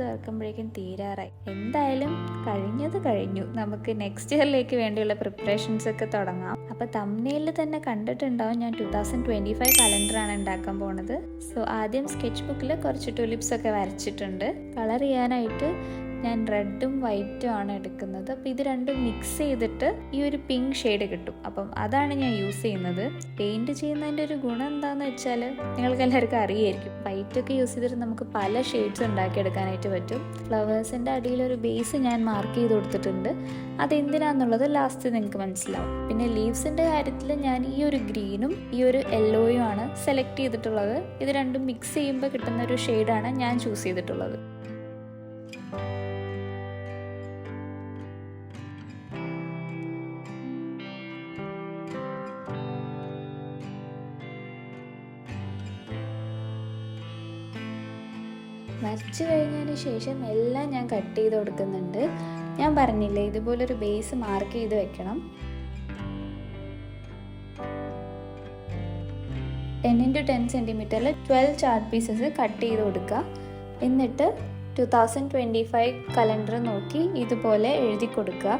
തുറക്കുമ്പോഴേക്കും തീരാറായി. എന്തായാലും കഴിഞ്ഞത് കഴിഞ്ഞു. നമുക്ക് നെക്സ്റ്റ് ഇയറിലേക്ക് വേണ്ടിയുള്ള പ്രിപ്പറേഷൻസ് ഒക്കെ തുടങ്ങാം. അപ്പോൾ തംബ്നെയിലിൽ തന്നെ കണ്ടിട്ടുണ്ടാവും ഞാൻ 2025 കലണ്ടറാണ് ഉണ്ടാക്കാൻ പോണത്. സോ ആദ്യം സ്കെച്ച് ബുക്കിൽ കുറച്ച് ടുലിപ്സ് ഒക്കെ വരച്ചിട്ടുണ്ട്. കളർ ചെയ്യാനായിട്ട് ഞാൻ റെഡും വൈറ്റും ആണ് എടുക്കുന്നത്. അപ്പോൾ ഇത് രണ്ടും മിക്സ് ചെയ്തിട്ട് ഈ ഒരു പിങ്ക് ഷെയ്ഡ് കിട്ടും. അപ്പം അതാണ് ഞാൻ യൂസ് ചെയ്യുന്നത്. പെയിൻറ് ചെയ്യുന്നതിൻ്റെ ഒരു ഗുണം എന്താണെന്ന് വെച്ചാൽ നിങ്ങൾക്ക് എല്ലാവർക്കും അറിയായിരിക്കും. വൈറ്റൊക്കെ യൂസ് ചെയ്തിട്ട് നമുക്ക് പല ഷെയ്ഡ്സ് ഉണ്ടാക്കിയെടുക്കാനായിട്ട് പറ്റും. ഫ്ലവേഴ്സിൻ്റെ അടിയിലൊരു ബേസ് ഞാൻ മാർക്ക് ചെയ്ത് കൊടുത്തിട്ടുണ്ട്. അതെന്തിനാന്നുള്ളത് ലാസ്റ്റ് നിങ്ങൾക്ക് മനസ്സിലാവും. പിന്നെ ലീവ്സിൻ്റെ കാര്യത്തിൽ ഞാൻ ഈ ഒരു ഗ്രീനും ഈ ഒരു യെല്ലോയും ആണ് സെലക്ട് ചെയ്തിട്ടുള്ളത്. ഇത് രണ്ടും മിക്സ് ചെയ്യുമ്പോൾ കിട്ടുന്ന ഒരു ഷെയ്ഡാണ് ഞാൻ ചൂസ് ചെയ്തിട്ടുള്ളത്. വരച്ച് കഴിഞ്ഞതിന് ശേഷം എല്ലാം ഞാൻ കട്ട് ചെയ്ത് കൊടുക്കുന്നുണ്ട്. ഞാൻ പറഞ്ഞില്ലേ ഇതുപോലൊരു ബേസ് മാർക്ക് ചെയ്ത് വെക്കണം. 10x10 സെൻറ്റിമീറ്ററിൽ 12 ചാർട്ട് പീസസ് കട്ട് ചെയ്ത് കൊടുക്കുക. എന്നിട്ട് 2025 കലണ്ടർ നോക്കി ഇതുപോലെ എഴുതി കൊടുക്കുക.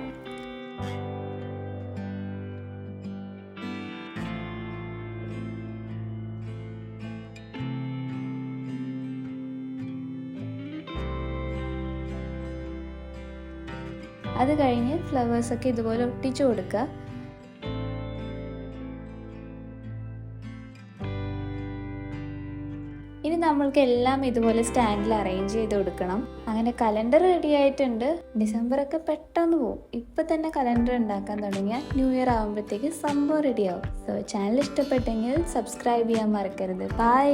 അത് കഴിഞ്ഞ് ഫ്ലവേഴ്സൊക്കെ ഇതുപോലെ ഒട്ടിച്ചു കൊടുക്കുക. ഇനി നമ്മൾക്ക് എല്ലാം ഇതുപോലെ സ്റ്റാൻഡിൽ അറേഞ്ച് ചെയ്ത് കൊടുക്കണം. അങ്ങനെ കലണ്ടർ റെഡി ആയിട്ടുണ്ട്. ഡിസംബറൊക്കെ പെട്ടെന്ന് പോകും. ഇപ്പം തന്നെ കലണ്ടർ ഉണ്ടാക്കാൻ തുടങ്ങിയാൽ ന്യൂ ഇയർ ആകുമ്പോഴത്തേക്ക് സംഭവം റെഡിയാവും. സോ ചാനൽ ഇഷ്ടപ്പെട്ടെങ്കിൽ സബ്സ്ക്രൈബ് ചെയ്യാൻ മറക്കരുത്. ബൈ.